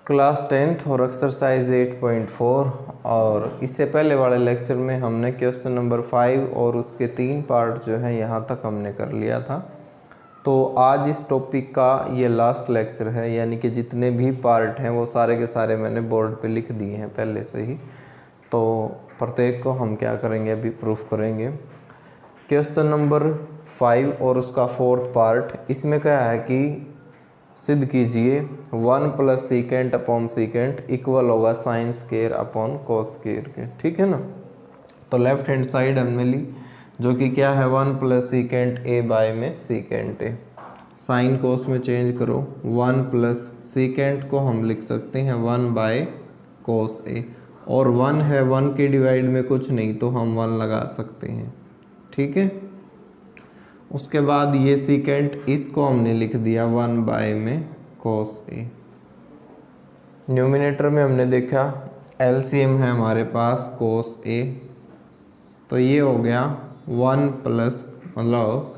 Class 10th और exercise 8.4। और इससे पहले वाले लेक्चर में हमने क्वेश्चन नंबर 5 और उसके 3 पार्ट जो है यहाँ तक हमने कर लिया था। तो आज इस टॉपिक का ये लास्ट लेक्चर है, यानी कि जितने भी पार्ट हैं वो सारे के सारे मैंने बोर्ड पे लिख दिए हैं पहले से ही। तो प्रत्येक को हम क्या करेंगे, अभी प्रूफ करेंगे। क्वेश्चन नंबर 5 और उसका 4th पार्ट, इसमें क्या है कि सिद्ध कीजिए 1 + सीकेंट अपॉन सीकेंट इक्वल होगा sine square upon cos square के। ठीक है ना। तो लेफ्ट हैंड साइड हमने ली जो कि क्या है 1 + सीकेंट ए बाय में सीकेंट ए। साइन कोस में चेंज करो, 1 + सीकेंट को हम लिख सकते हैं 1 बाय कोस ए। और 1 है, 1 के डिवाइड में कुछ नहीं तो हम 1 लगा सकते हैं। ठीक है। उसके बाद ये सीकेंट, इसको हमने लिख दिया 1 बाय में कोस ए। न्यूमिनेटर में हमने देखा एलसीएम है हमारे पास कोस ए, तो ये हो गया 1 प्लस, मतलब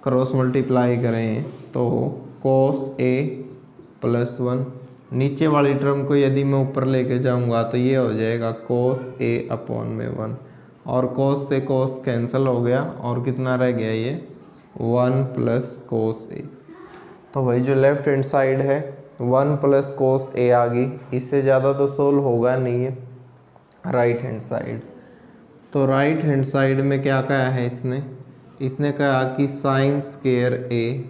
क्रॉस मल्टीप्लाई करें तो कोस ए प्लस 1। नीचे वाली टर्म को यदि मैं ऊपर लेके जाऊंगा तो ये हो जाएगा कोस ए अपॉन में 1, और कोस से कोस कैंसिल हो गया और कितना रह गया ये 1 + कोस ए। तो भाई जो लेफ्ट हैंड साइड है 1 + कोस ए आ गई, इससे ज़्यादा तो सोल्व होगा नहीं है। राइट हैंड साइड, तो राइट हैंड साइड में क्या कहा है इसने कहा कि साइन स्क्वायर ए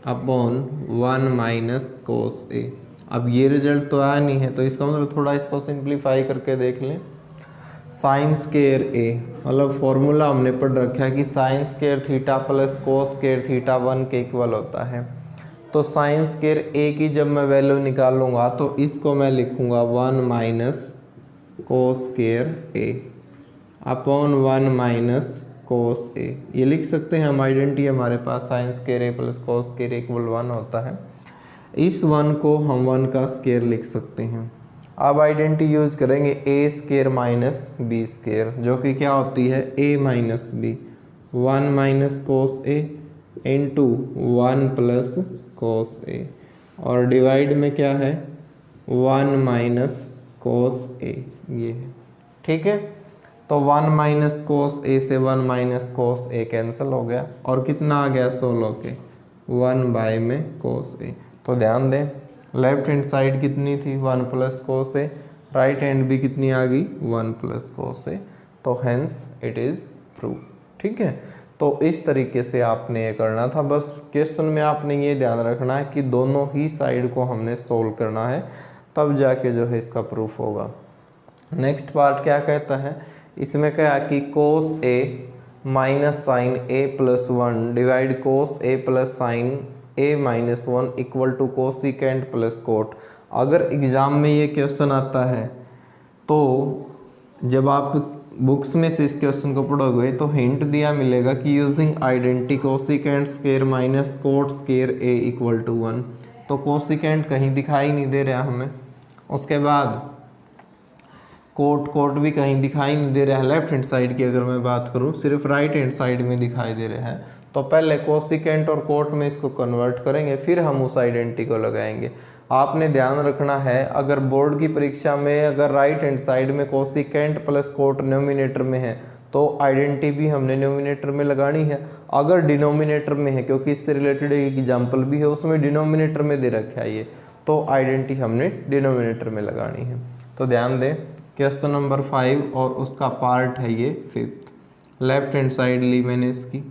अपॉन 1 - कोस ए। अब ये रिजल्ट तो आया नहीं है, तो इसका मतलब थोड़ा इसको सिंप्लीफाई करके देख लें। साइन स्क्वायर ए, मतलब फॉर्मूला हमने पढ़ रखा है कि sign square theta plus cos square theta 1 के इक्वल होता है। तो साइन स्क्वायर ए की जब मैं वैल्यू निकालूंगा तो इसको मैं लिखूंगा 1 - कोस square A upon 1 - cos A. ये लिख सकते हैं हम, आइडेंटिटी हमारे पास sign square A plus cos square equal 1 होता है। इस 1 को हम 1 का स्क्वायर लिख सकते हैं। अब आइडेंटिटी यूज करेंगे a² - b², जो कि क्या होती है a - b। 1 - cos A into 1 + cos A, और डिवाइड में क्या है 1 - कोस ए, ये है। ठीक है। तो 1 - कोस ए से 1 - कोस ए कैंसिल हो गया, और कितना आ गया 16 के 1 बाय में कोस ए। तो ध्यान दें लेफ्ट हैंड साइड कितनी थी 1 + कोस ए, राइट हैंड भी कितनी आ गई 1 + कोस ए। तो हेंस इट इज़ प्रूव। ठीक है। तो इस तरीके से आपने ये करना था। बस क्वेश्चन में आपने ये ध्यान रखना है कि दोनों ही साइड को हमने सोल्व करना है, तब जाके जो है इसका प्रूफ होगा। नेक्स्ट पार्ट क्या कहता है, इसमें क्या कि cos A minus sine A plus 1 divide cos A plus sine a - 1 equal to cosecant plus cot. अगर एग्जाम में ये क्वेश्चन आता है तो जब आप बुक्स में से इस क्वेश्चन को पढ़ोगे तो हिंट दिया मिलेगा कि using identity cosecant square minus cot square a equal to 1। तो कोसिकेंट कहीं दिखाई नहीं दे रहा हमें, उसके बाद कोट भी कहीं दिखाई नहीं दे रहा है। लेफ्ट हैंड साइड की अगर मैं बात करूँ, सिर्फ राइट हैंड साइड में दिखाई दे रहा है। तो पहले कोसिकेंट और कोट में इसको कन्वर्ट करेंगे, फिर हम उस आइडेंटिटी को लगाएंगे। आपने ध्यान रखना है, अगर बोर्ड की परीक्षा में अगर राइट हैंड साइड में कोसिकेंट प्लस कोट न्यूमिनेटर में है तो आइडेंटिटी भी हमने न्यूमिनेटर में लगानी है। अगर डिनोमिनेटर में है, क्योंकि इससे रिलेटेड एक एग्जाम्पल भी है उसमें डिनोमिनेटर में दे रखा है ये, तो आइडेंटिटी हमने डिनोमिनेटर में लगानी है। तो ध्यान दें क्वेश्चन नंबर 5 और उसका पार्ट है ये 5th। लेफ्ट हैंड साइड ली मैंने इसकी,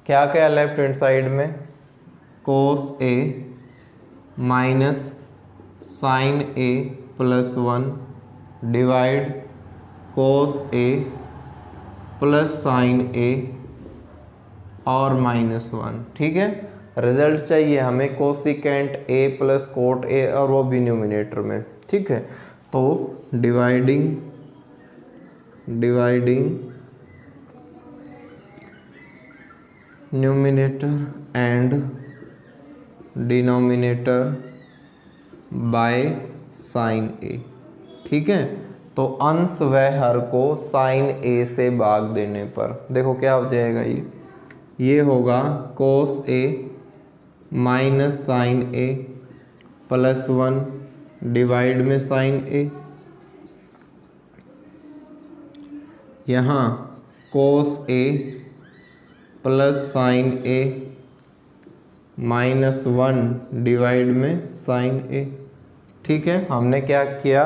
क्या क्या लेफ्ट हैंड साइड में cos A minus sine A plus 1 divide cos A plus sine A और -1। ठीक है। रिजल्ट चाहिए हमें cosecant A plus cot A, और वो भी न्यूमिनेटर में। ठीक है। तो dividing numerator and denominator by sine A. ठीक है। तो अंश व हर को साइन ए से भाग देने पर देखो क्या हो जाएगा, ये होगा कोस A minus sine A plus 1 divide में साइन ए, यहाँ कोस A plus sine A minus 1 divide में साइन ए। ठीक है, हमने क्या किया,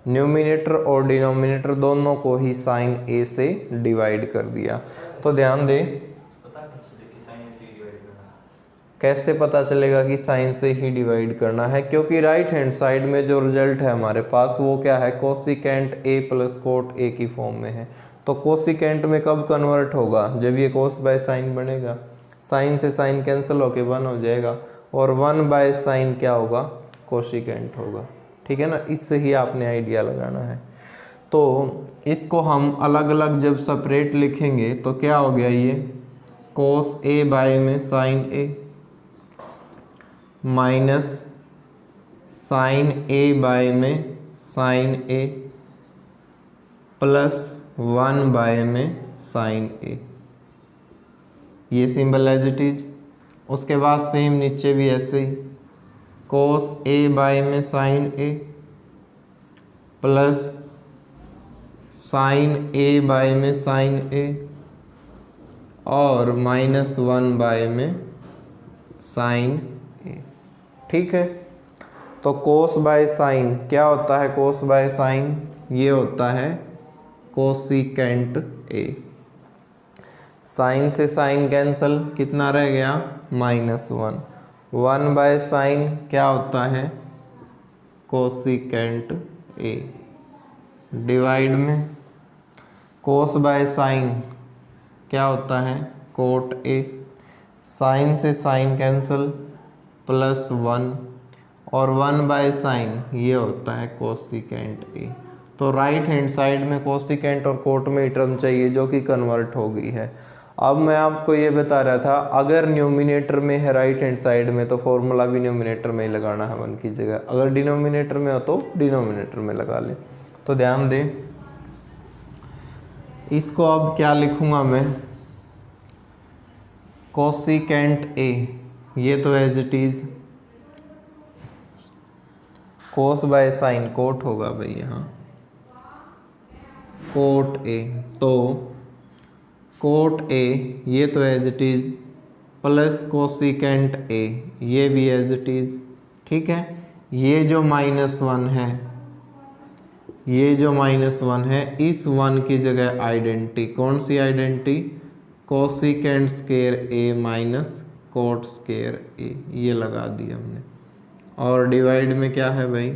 न्यूमिनेटर और डिनोमिनेटर दोनों को ही साइन ए से डिवाइड कर दिया। तो ध्यान दे, कैसे पता चलेगा कि साइन से ही डिवाइड करना है, क्योंकि राइट हैंड साइड में जो रिजल्ट है हमारे पास वो क्या है, कोसिकेंट ए प्लस कोट ए की फॉर्म में है। तो कोसिकेंट में कब कन्वर्ट होगा, जब ये कोस बाय साइन बनेगा, साइन से साइन कैंसिल होके 1 हो जाएगा, और 1 बाय साइन क्या होगा, कोसिकेंट होगा। ठीक है ना, इससे ही आपने आइडिया लगाना है। तो इसको हम अलग अलग जब सेपरेट लिखेंगे तो क्या हो गया, ये कोस ए बाय में sine A minus sine A by में साइन ए प्लस 1 बाय में साइन ए, ये सिंबल एज इट इज। उसके बाद सेम नीचे भी ऐसे ही, कोस ए बाय में sine A plus sine A by में साइन ए और माइनस 1 बाय में साइन ए। ठीक है, तो कोस बाय साइन क्या होता है, कोस बाय साइन ये होता है कोसिकेंट ए। साइन से साइन कैंसल, कितना रह गया, -1। 1 बाय साइन क्या होता है, कोसिकेंट ए, डिवाइड में कोस बाय साइन क्या होता है, कोट ए। साइन से साइन कैंसल, +1 और 1 बाय साइन ये होता है कोसिकेंट ए। तो राइट हैंड साइड में कोसिकेंट और कोट में टर्म चाहिए जो कि कन्वर्ट हो गई है। अब मैं आपको ये बता रहा था, अगर न्यूमिनेटर में है राइट हैंड साइड में तो फॉर्मूला भी न्यूमिनेटर में ही लगाना है 1 की जगह, अगर डिनोमिनेटर में हो तो डिनोमिनेटर में लगा लें। तो ध्यान दें, इसको अब क्या लिखूंगा मैं, कोसिकेंट ए, ये तो as it is cos by sine cot होगा भाई, यहाँ कोट ए, तो कोट ए ये तो as it is plus cosecant A, ये भी एज इट इज। ठीक है, ये जो -1 है, ये जो -1 है, इस 1 की जगह आइडेंटिटी, कौन सी identity, cosecant square A minus cot square A, ये लगा दी हमने। और डिवाइड में क्या है भाई,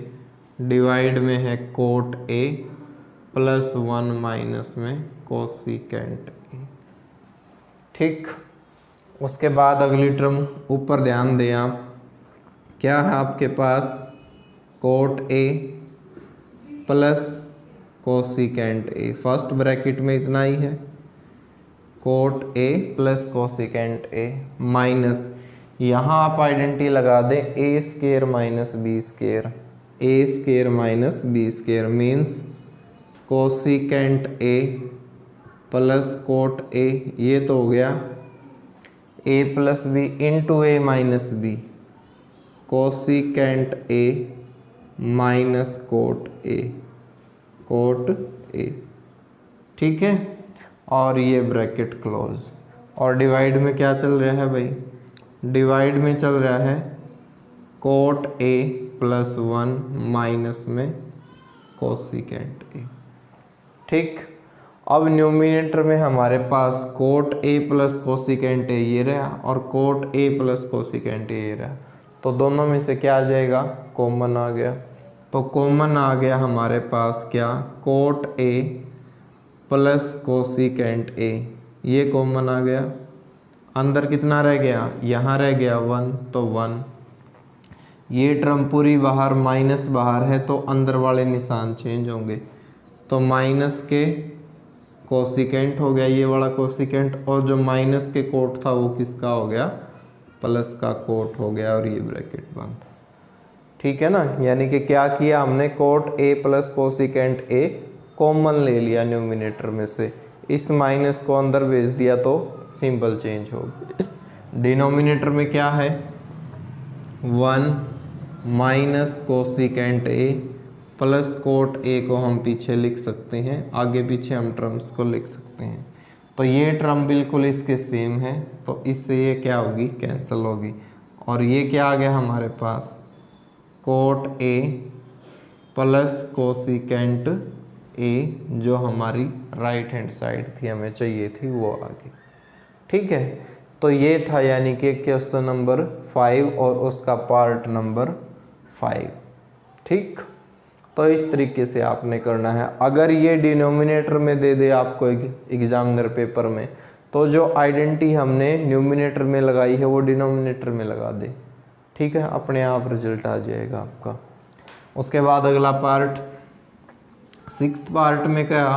डिवाइड में है कोट ए प्लस 1 माइनस में कोसिकेंट ए। ठीक, उसके बाद अगली टर्म ऊपर ध्यान दें आप, क्या है आपके पास, cot A plus cosecant A, first bracket में इतना ही है, cot A plus cosecant A minus, यहाँ आप आइडेंटिटी लगा दें A square minus B square, A square minus B square means cosecant A plus cot A, ये तो हो गया A plus B into A minus B, cosecant A minus cot A, cot A. ठीक है, और ये ब्रैकेट क्लोज। और divide में क्या चल रहा है भाई, डिवाइड में चल रहा है कोट ए प्लस 1 माइनस में कोसिकेंट ए। ठीक, अब न्यूमिनेटर में हमारे पास cot A plus cosecant A ये रहा और cot A plus cosecant A ये रहा, तो दोनों में से क्या आ जाएगा, कॉमन आ गया। तो कॉमन आ गया हमारे पास क्या, coat A plus cosecant A, ये कॉमन आ गया। अंदर कितना रह गया, यहाँ रह गया 1, तो 1, ये टर्म पूरी बाहर, माइनस बाहर है तो अंदर वाले निशान चेंज होंगे, तो माइनस के कोसिकेंट हो गया ये वाला कोसिकेंट, और जो माइनस के कोट था वो किसका हो गया, प्लस का कोट हो गया, और ये ब्रैकेट बंद। ठीक है ना, यानी कि क्या किया हमने, coat A plus cosecant A common ले लिया न्यूमिनेटर में से, इस माइनस को अंदर भेज दिया तो सिंबल चेंज हो गया। डिनोमिनेटर में क्या है, 1 minus cosecant A plus cot ए को हम पीछे लिख सकते हैं, आगे पीछे हम टर्म्स को लिख सकते हैं। तो ये टर्म बिल्कुल इसके सेम है, तो इससे ये क्या होगी, कैंसिल होगी। और ये क्या आ गया हमारे पास, cot A plus cosecant A, जो हमारी राइट हैंड साइड थी, हमें चाहिए थी, वो आ गई। ठीक है, तो ये था यानी कि क्वेश्चन नंबर 5 और उसका पार्ट नंबर 5। ठीक, तो इस तरीके से आपने करना है। अगर ये डिनोमिनेटर में दे दे आपको एग्जामिनर पेपर में, तो जो आइडेंटिटी हमने न्यूमिनेटर में लगाई है वो डिनोमिनेटर में लगा दे। ठीक है, अपने आप रिजल्ट आ जाएगा आपका। उसके बाद अगला पार्ट, 6th पार्ट में क्या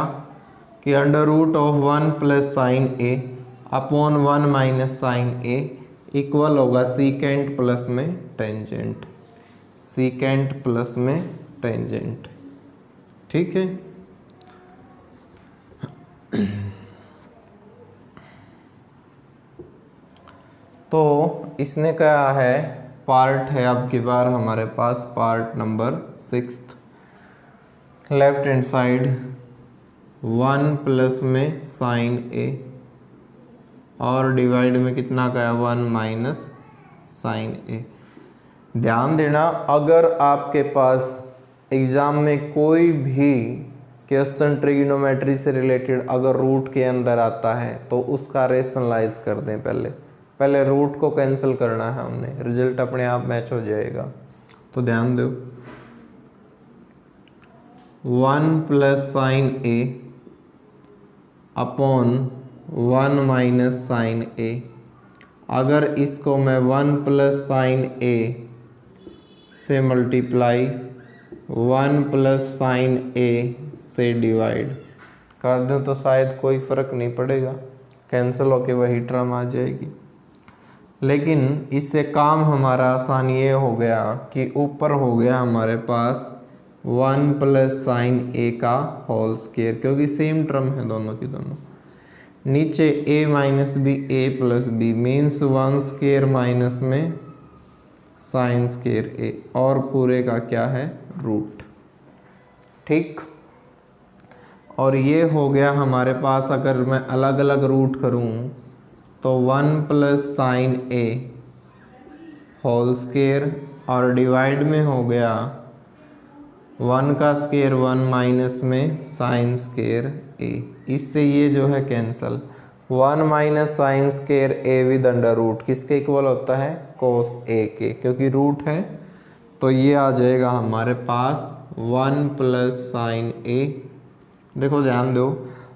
कि under root of 1 plus sine A upon 1 minus sine A equal होगा सीकेंट प्लस में टेंजेंट, सीकेंट प्लस में टेंजेंट। ठीक है, तो इसने क्या है, पार्ट है अब की बार हमारे पास part number 6। Left hand side 1 plus में साइन ए और डिवाइड में कितना का है 1 माइनस साइन ए। ध्यान देना, अगर आपके पास एग्ज़ाम में कोई भी क्वेश्चन ट्रिग्नोमेट्री से रिलेटेड अगर रूट के अंदर आता है तो उसका रेशनलाइज कर दें। पहले रूट को कैंसिल करना है हमने, रिजल्ट अपने आप मैच हो जाएगा। तो ध्यान दो, 1 plus sine A upon 1 minus sine ए, अगर इसको मैं 1 प्लस साइन ए से मल्टीप्लाई 1 प्लस साइन ए से डिवाइड कर दूं तो शायद कोई फ़र्क नहीं पड़ेगा, कैंसिल होके वही टर्म आ जाएगी। लेकिन इससे काम हमारा आसान ये हो गया कि ऊपर हो गया हमारे पास 1 प्लस साइन ए का होल स्क्वायर, क्योंकि सेम टर्म है दोनों की दोनों। नीचे a minus B A plus B means 1 square minus में साइन स्क्वायर ए, और पूरे का क्या है, रूट। ठीक, और ये हो गया हमारे पास। अगर मैं अलग अलग रूट करूं तो 1 plus sine A whole square और डिवाइड में हो गया 1 का स्क्वायर 1 माइनस में साइन स्क्वायर ए। इससे ये जो है cancel, 1 minus sine square A with under root किसके इक्वल होता है, कोस ए के, क्योंकि रूट है। तो ये आ जाएगा हमारे पास 1 प्लस साइन ए। देखो ध्यान दो,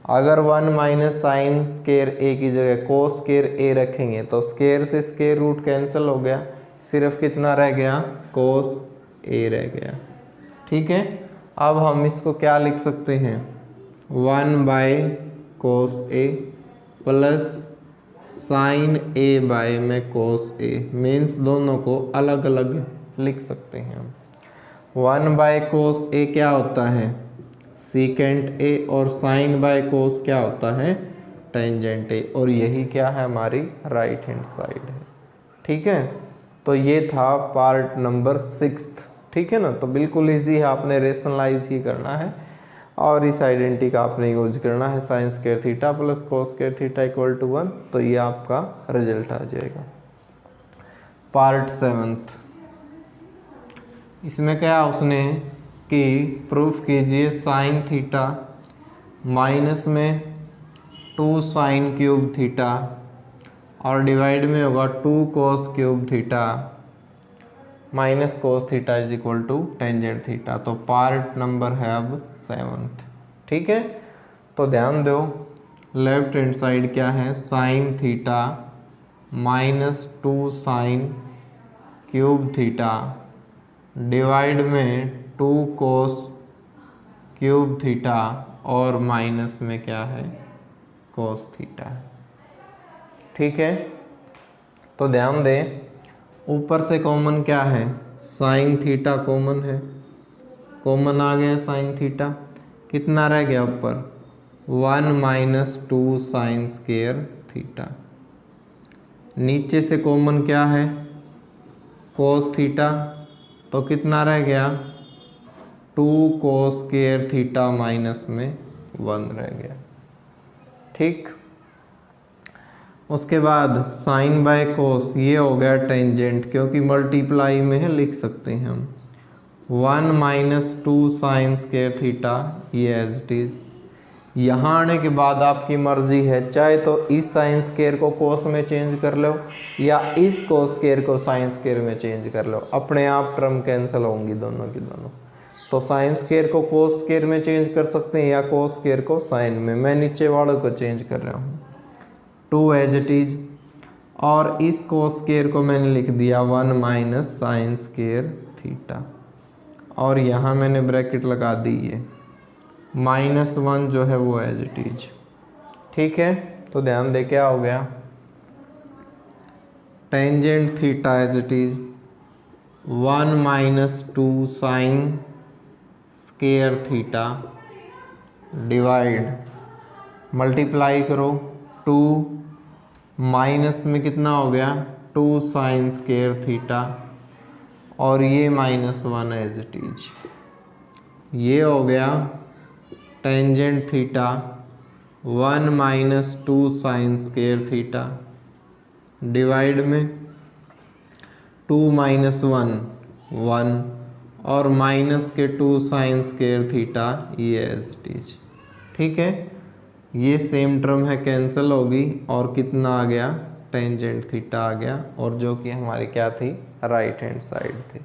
अगर 1 माइनस साइन स्क्वायर ए की जगह कोस स्क्वायर ए रखेंगे तो स्क्वायर से स्क्वायर रूट कैंसिल हो गया, सिर्फ कितना रह गया, कोस ए रह गया। ठीक है, अब हम इसको क्या लिख सकते हैं, 1 by cos A plus sine A by में कोस ए, मीन्स दोनों को अलग अलग लिख सकते हैं हम। 1 बाय कोस ए क्या होता है, सीकेंट ए, और साइन बाय कोस क्या होता है, टेंजेंट ए, और यही क्या है, हमारी राइट हैंड साइड है। ठीक है, तो ये था पार्ट नंबर 6। ठीक है ना, तो बिल्कुल इजी है, आपने रेशनलाइज ही करना है और इस आइडेंटिटी का आपने यूज करना है, sine square theta plus cos square theta equal to 1, तो ये आपका रिजल्ट आ जाएगा। पार्ट 7, इसमें क्या उसने कि प्रूफ कीजिए साइन थीटा माइनस में 2 साइन क्यूब थीटा और डिवाइड में होगा 2 cos cube theta minus cos theta is equal to tangent theta. तो पार्ट नंबर है अब 7। ठीक है, तो ध्यान दो, लेफ्ट हैंड साइड क्या है, sine theta minus 2 sine cube theta divide में 2 कोस क्यूब थीटा और माइनस में क्या है, कोस थीटा। ठीक है, तो ध्यान दें, ऊपर से कॉमन क्या है, साइन थीटा कॉमन है, कॉमन आ गया साइन थीटा, कितना रह गया ऊपर, 1 माइनस 2 साइन स्क्वायर थीटा। नीचे से कॉमन क्या है, कोस थीटा, तो कितना रह गया 2 कोस स्क्वायर थीटा माइनस में 1 रह गया। ठीक, उसके बाद साइन बाय कोस ये हो गया टेंजेंट, क्योंकि मल्टीप्लाई में है लिख सकते हैं हम 1 माइनस 2 साइन स्क्वायर थीटा, ये एज इट इज। यहाँ आने के बाद आपकी मर्जी है, चाहे तो इस साइन स्क्वायर को कोस में चेंज कर लो या इस कोस स्क्वायर को साइन स्क्वायर में चेंज कर लो, अपने आप टर्म कैंसिल होंगी दोनों की दोनों। तो साइन स्क्वायर को कोस स्क्वायर में चेंज कर सकते हैं या कोस स्क्वायर को साइन में। मैं नीचे वालों को चेंज कर रहा हूँ 2 एज इट इज, और इस कोस स्क्वायर को मैंने लिख दिया 1 माइनस साइन स्क्वायर थीटा, और यहाँ मैंने ब्रैकेट लगा दी है -1 जो है वो एज इट इज। ठीक है, तो ध्यान दे क्या हो गया, tangent theta as it is 1 minus 2 sine square theta divide, multiply करो 2 माइनस में कितना हो गया 2 साइन स्क्वायर थीटा, और ये -1 एज इट इज। ये हो गया tangent theta 1 minus 2 sine square theta divide में 2 माइनस 1 1 और माइनस के 2 साइन स्क्वायर थीटा, ये एज इट इज। ठीक है, ये सेम टर्म है कैंसिल होगी, और कितना आ गया टेंजेंट थीटा आ गया, और जो कि हमारी क्या थी राइट हैंड साइड थी।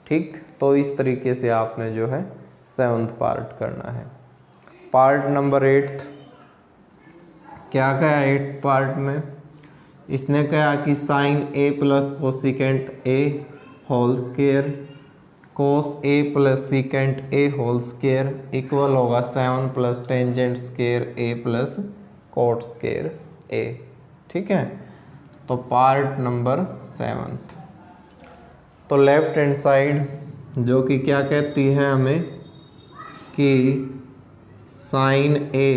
ठीक, तो इस तरीके से आपने जो है 7th पार्ट करना है। पार्ट नंबर 8 क्या कहा 8th पार्ट में, इसने कहा कि sine A plus cosecant A whole square cos A plus secant A whole square equal होगा 7 plus tangent square A plus cot square A. ठीक है, तो पार्ट नंबर 7th, तो लेफ्ट हैंड साइड जो कि क्या कहती है हमें कि sine A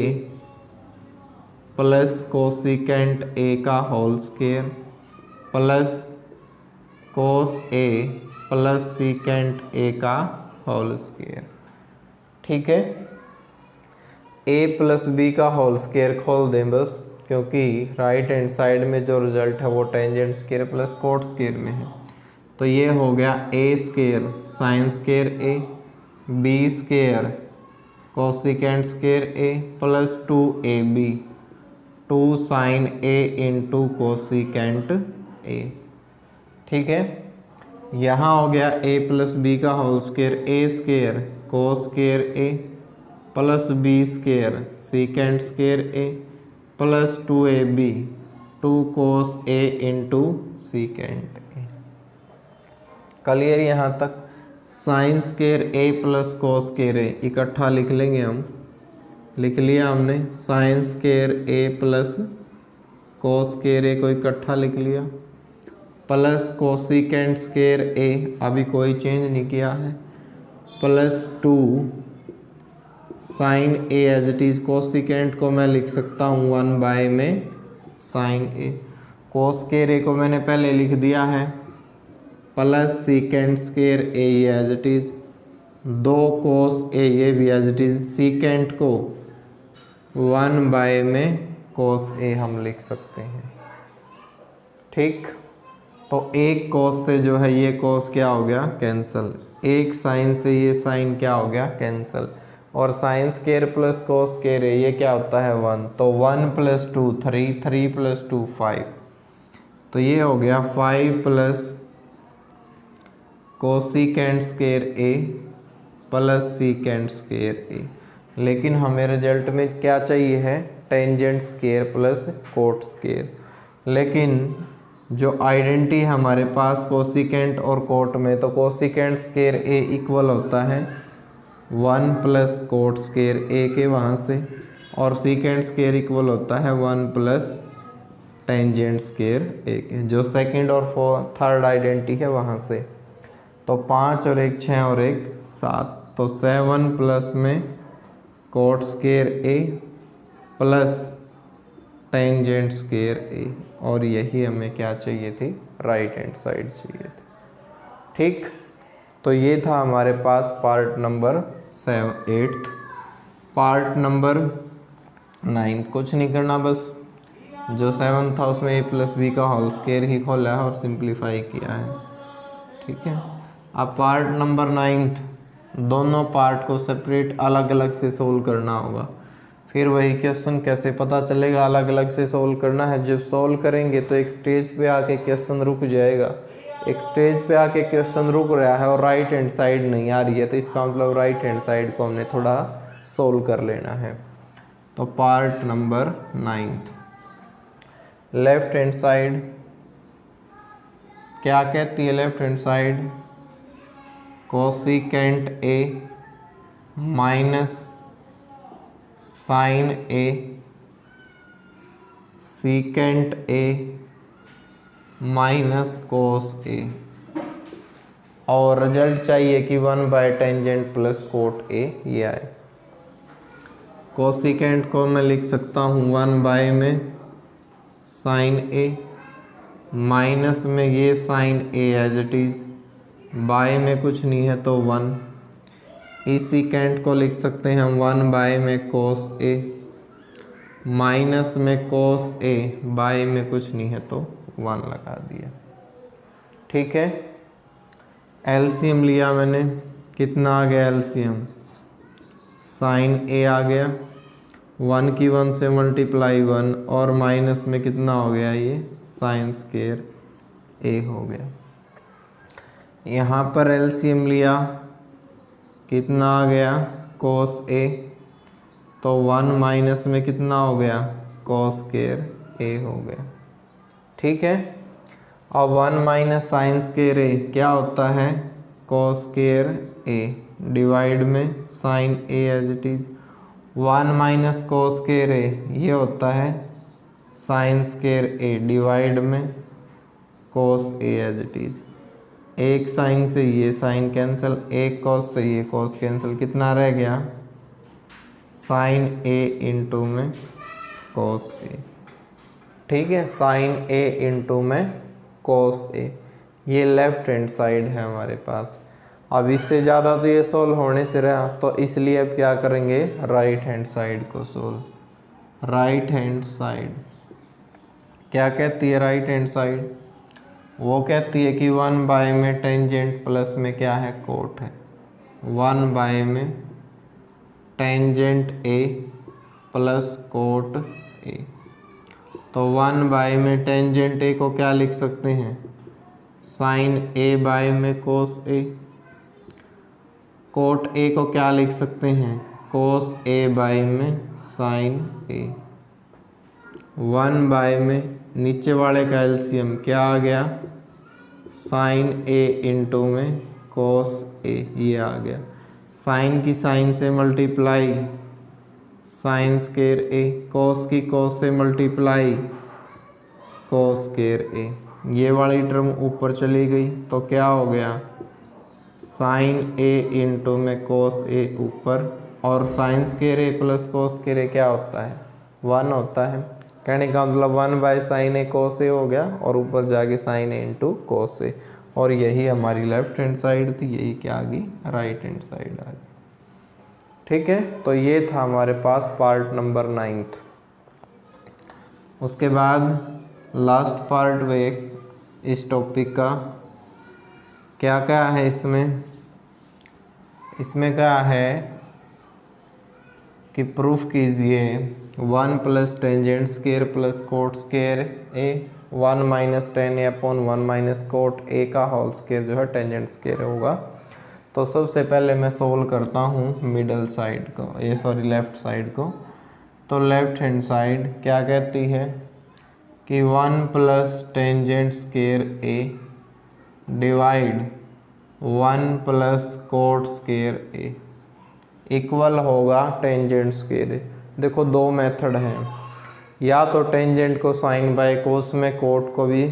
plus cosecant A का whole square plus cos A plus secant A का होल स्क्वायर। ठीक है, ए प्लस बी का होल स्क्वायर खोल दें बस, क्योंकि राइट हैंड साइड में जो रिजल्ट है वो tangent square plus cot square में है। तो ये हो गया A square sine square A, B square cosecant square A plus 2ab 2 sine A into cosecant A. ठीक है, यहाँ हो गया a प्लस बी का whole square A square cos square A plus B square secant square A plus 2ab 2 cos A into secant A. Clear यहाँ तक। Sine square A plus cos square ए इकट्ठा लिख लेंगे हम, लिख लिया हमने sign square A plus cos square ए को इकट्ठा लिख लिया प्लस कोसिकेंट स्क्वायर ए अभी कोई चेंज नहीं किया है plus 2 sine A as it is. Cosecant को मैं लिख सकता हूँ 1 बाय में साइन ए, कोस स्क्वायर ए को मैंने पहले लिख दिया है plus secant square A as it is 2 cos A ये भी एज इट इज। सीकेंट को 1 बाय में कोस ए हम लिख सकते हैं। ठीक, तो एक कोस से जो है ये कोस क्या हो गया कैंसल, एक साइन से ये साइन क्या हो गया कैंसल, और sine square plus cos square है ये क्या होता है 1, तो 1 प्लस 2 3 3 प्लस 2 5, तो ये हो गया 5 plus cosecant square A plus secant square ए। लेकिन हमें रिजल्ट में क्या चाहिए है tangent square plus cot square, लेकिन जो आइडेंटिटी हमारे पास कोसिकेंट और कोट में, तो कोसिकेंट स्क्वायर ए इक्वल होता है 1 प्लस कोट स्क्वायर ए के वहाँ से, और सीकेंट स्क्वायर इक्वल होता है 1 प्लस टेंजेंट स्क्वायर ए के, जो सेकंड और थर्ड आइडेंटिटी है वहाँ से। तो 5 और 1 6 और 1 7, तो 7 प्लस में coat square A plus tangent square A, और यही हमें क्या चाहिए थी राइट हैंड साइड चाहिए थी। ठीक, तो ये था हमारे पास पार्ट नंबर 8। पार्ट नंबर 9 कुछ नहीं करना, बस जो 7 था उसमें a प्लस बी का होल स्क्वायर ही खोला है और सिंप्लीफाई किया है। ठीक है, अब पार्ट नंबर 9 दोनों पार्ट को सेपरेट अलग अलग से सोल्व करना होगा। फिर वही क्वेश्चन कैसे पता चलेगा अलग अलग से सोल्व करना है? जब सोल्व करेंगे तो एक स्टेज पे आके क्वेश्चन रुक जाएगा। एक स्टेज पे आके क्वेश्चन रुक रहा है और राइट हैंड साइड नहीं आ रही है, तो इसका मतलब राइट हैंड साइड को हमने थोड़ा सोल्व कर लेना है। तो part number 9 left hand side क्या कहती है? Left hand side cosecant A minus sine A secant A minus cos A, और रिजल्ट चाहिए कि 1/टेंजेंट प्लस कोट ए ये आए। कोसिकेंट को मैं लिख सकता हूँ 1 में साइन ए, माइनस में ये sine A as it is, by में कुछ नहीं है तो 1। सीकेंट को लिख सकते हैं हम 1 में कोस ए, माइनस में कोस ए, बाय में कुछ नहीं है तो 1 लगा दिया। ठीक है, एलसीएम लिया मैंने, कितना आ गया एलसीएम? साइन ए आ गया, 1 की 1 से मल्टीप्लाई 1, और माइनस में कितना हो गया? ये साइन स्क्वायर ए हो गया। यहाँ पर एलसीएम लिया, कितना आ गया? कोस ए, तो 1 माइनस में कितना हो गया? कोस स्क्वायर ए हो गया। ठीक है, अब 1 माइनस साइन स्क्वायर ए क्या होता है? कोस स्क्वायर ए, डिवाइड में sine A as it is, 1 minus cos square A ये होता है साइन स्क्वायर ए, डिवाइड में cos A as it is. एक साइन से ये साइन कैंसिल, एक कोस से ये कोस कैंसिल, कितना रह गया? साइन ए इंटू में कोस ए। ठीक है, साइन ए इंटू में कोस ए, ये लेफ्ट हैंड साइड है हमारे पास। अब इससे ज़्यादा तो ये सोल्व होने से रहा, तो इसलिए अब क्या करेंगे? राइट हैंड साइड को सोल्व। राइट हैंड साइड क्या कहती है? राइट हैंड साइड वो कहती है कि 1 में टेंजेंट प्लस में क्या है? कोट है। 1 में टेंजेंट ए प्लस कोट ए, तो 1 में टेंजेंट ए को क्या लिख सकते हैं? साइन ए बाय में कोस ए। कोट ए को क्या लिख सकते हैं? कोस ए बाय में साइन ए। 1 में नीचे वाले का एलसीएम क्या आ गया? साइन ए इंटू में कोस ए, ये आ गया। साइन की साइन से मल्टीप्लाई साइन स्क्वायर ए, कोस की कोस से मल्टीप्लाई कोस स्क्वायर ए, ये वाली टर्म ऊपर चली गई तो क्या हो गया? साइन ए इंटू में कोस ए ऊपर, और sign square A plus cos square ए क्या होता है? 1 होता है। कहने का मतलब 1 साइन ए कोस ए हो गया, और ऊपर जाके sign A into cos A, और यही हमारी लेफ्ट हैंड साइड थी, यही क्या आ गई? राइट हैंड साइड आ गई। ठीक है, तो ये था हमारे पास पार्ट नंबर 9। उसके बाद लास्ट पार्ट में इस टॉपिक का क्या क्या है? इसमें क्या है कि प्रूफ कीजिए 1 plus tangent square plus cot square ए, 1 माइनस टेन ए अपॉन 1 माइनस कोट ए का होल स्क्वायर जो है टेंजेंट स्क्वायर होगा। तो सबसे पहले मैं सोल्व करता हूँ मिडल साइड को, लेफ्ट साइड को। तो लेफ्ट हैंड साइड क्या कहती है कि 1 plus tangent square A divide 1 plus cot square A equal होगा टेंजेंट स्क्वायर। देखो दो मेथड हैं, या तो टेंजेंट को साइन बाय कोस में, कोट को भी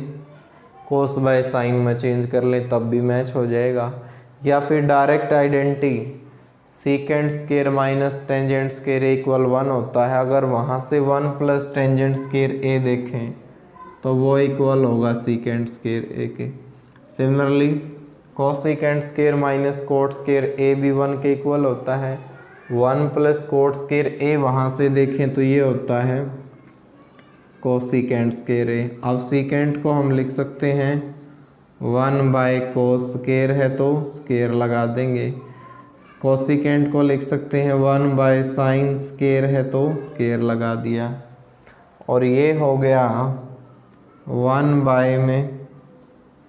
कोस बाय साइन में चेंज कर लें तब भी मैच हो जाएगा, या फिर direct identity secant square minus tangent square equal 1 होता है। अगर वहाँ से 1 प्लस टेंजेंट स्क्वायर ए देखें तो वो इक्वल होगा सीकेंट स्क्वायर ए के। Similarly cosecant square minus cot square A भी 1 के इक्वल होता है। 1 प्लस कोट स्केयर ए वहाँ से देखें तो ये होता है कोसिकेंट स्केयर ए। अब सीकेंट को हम लिख सकते हैं 1 बाय कोस स्केयर है तो स्केयर लगा देंगे। कोसिकेंट को लिख सकते हैं 1 बाय साइन स्केयर है तो स्केयर लगा दिया। और ये हो गया 1 बाय में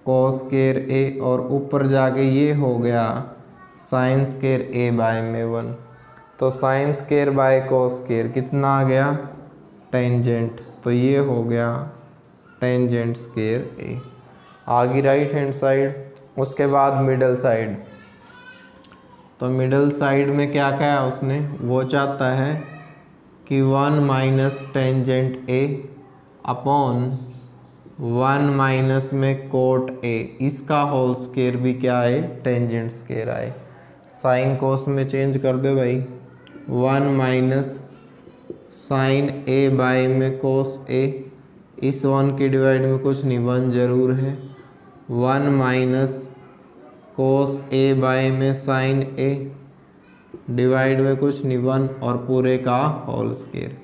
कोस स्केयर ए और ऊपर जाके ये हो गया साइन स्केयर ए बाय में 1। तो sine square by cos square कितना आ गया टेंजेंट, तो ये हो गया टेंजेंट स्केयर ए। आगे राइट हैंड साइड, उसके बाद मिडल साइड। तो मिडल साइड में क्या कहा उसने, वो चाहता है कि 1 माइनस टेंजेंट ए अपॉन 1 माइनस में कोट ए, इसका होल स्केयर भी क्या है टेंजेंट स्केयर आए। साइन कोस में चेंज कर दो भाई, 1 माइनस साइन ए बाय में कोस ए, इस 1 के डिवाइड में कुछ नहीं 1 जरूर है। 1 माइनस कोस ए बाय में साइन ए, डिवाइड में कुछ नहीं 1 और पूरे का होल स्केयर।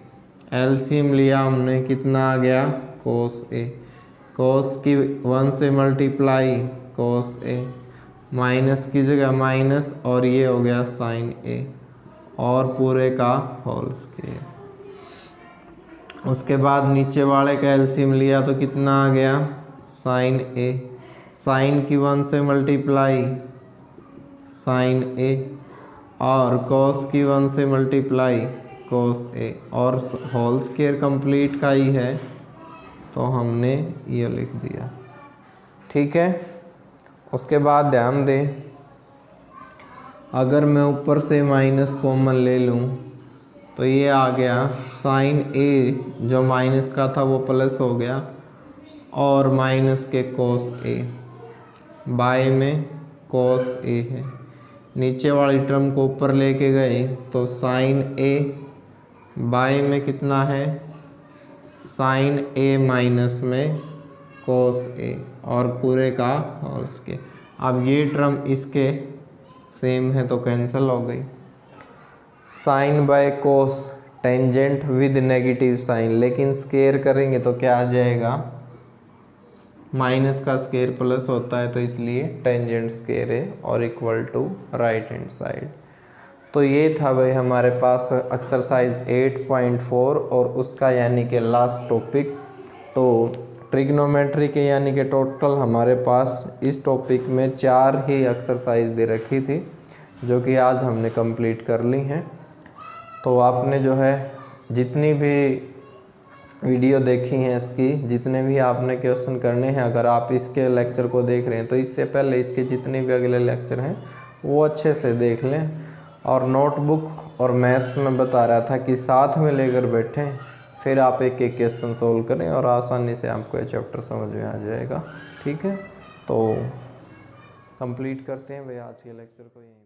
एलसीएम लिया हमने, कितना आ गया कोस ए, कोस की 1 से मल्टीप्लाई कोस ए, माइनस की जगह माइनस और ये हो गया साइन ए और पूरे का होल स्केयर। उसके बाद नीचे वाले का एलसीएम लिया तो कितना आ गया साइन ए, साइन की 1 से मल्टीप्लाई साइन ए और कोस की 1 से मल्टीप्लाई कोस ए और होल स्केयर कंप्लीट का ही है तो हमने ये लिख दिया। ठीक है, उसके बाद ध्यान दें, अगर मैं ऊपर से माइनस कॉमन ले लूँ तो ये आ गया साइन ए, जो माइनस का था वो प्लस हो गया और माइनस के कोस ए बाय में कोस ए है। नीचे वाली टर्म को ऊपर लेके गए तो साइन ए बाय में कितना है साइन ए माइनस में कोस ए और पूरे का होल स्केयर। अब ये टर्म इसके सेम है तो कैंसिल हो गई। Sine by cos tangent with negative sign, लेकिन स्केयर करेंगे तो क्या आ जाएगा, माइनस का स्केयर प्लस होता है तो इसलिए टेंजेंट स्केयर है और equal to right hand side. तो ये था भाई हमारे पास एक्सरसाइज 8.4 और उसका यानी कि लास्ट टॉपिक। तो ट्रिग्नोमेट्री के यानी कि टोटल हमारे पास इस टॉपिक में 4 ही एक्सरसाइज दे रखी थी जो कि आज हमने कंप्लीट कर ली हैं। तो आपने जो है जितनी भी वीडियो देखी हैं इसकी, जितने भी आपने क्वेश्चन करने हैं, अगर आप इसके लेक्चर को देख रहे हैं तो इससे पहले इसके जितने भी अगले लेक्चर हैं वो अच्छे से देख लें। और नोटबुक और मैथ्स में बता रहा था कि साथ में लेकर बैठें, फिर आप एक एक क्वेश्चन सोल्व करें और आसानी से आपको ये चैप्टर समझ में आ जाएगा। ठीक है, तो कंप्लीट करते हैं भाई आज के लेक्चर को यहीं।